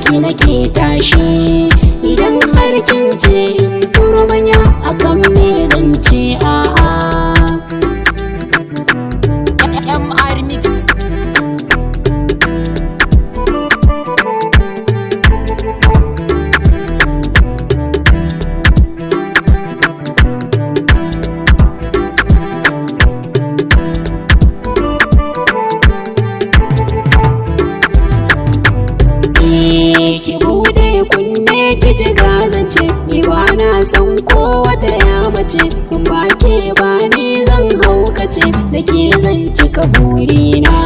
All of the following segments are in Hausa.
ki nake tashi. Idan har kin ce in turo manya akan me zan ce a'a. MR Mix. Ki bude kunne ki ji gazance, ki bana san ko wata ya mace. In ba ke ba ni zan haukace, da ke zan cika burina.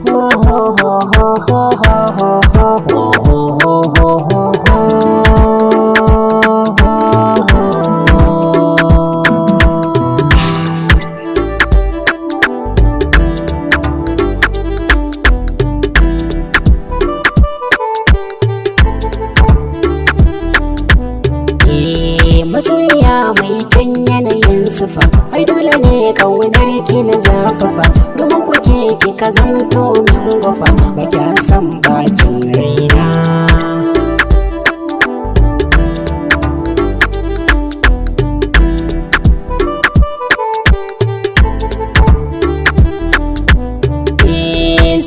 Ho ho ho ho ho ho ho ho ho ho ho. Masoyiya mai kyan yanayin sufa, ai dole ne kaunar ki na zafafa. Domin kuke ki ka zamto min gwafa, ba kya san bacin raina.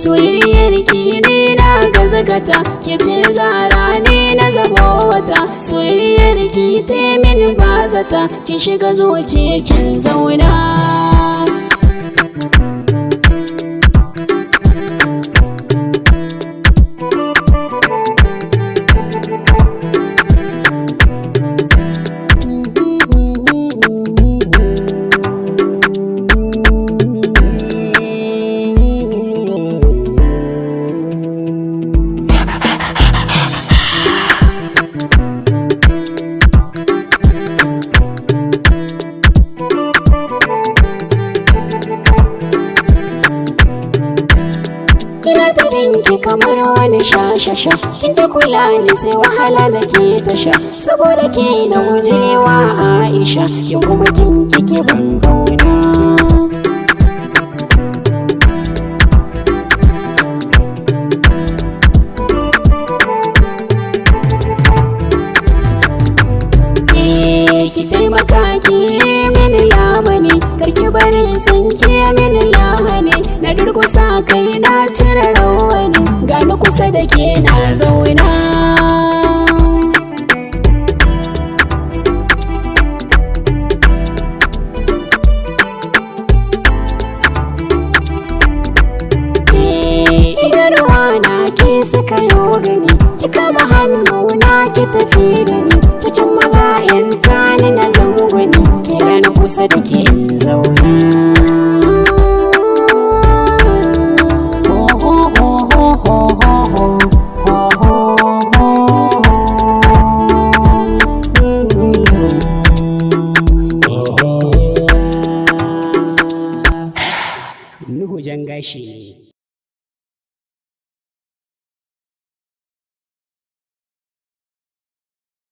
Soyayyar ki ne na gazagata, ke ce zara ne na zama wata. Soyayyar ki ta min bazata, ki shiga zuciya kin zauna. Ina ta binki kamar wani shashasha, kin ta kula ni sai wahala da ke tasha. Saboda ke na gujewa Aisha, kin kuma kin kike ban kauna. Ki taimaka ki mini lamani, karki bari san ki mini lahani. Na durkusa kai na cire rawani, gani kusa da ke na zauna. Idanuwa na ke suka yo gani, ki kama hannu na ki tafi da ni. Cikin maza yan tani na zangwani, ki gani kusa da ke zauna. Nuhu Jangashi.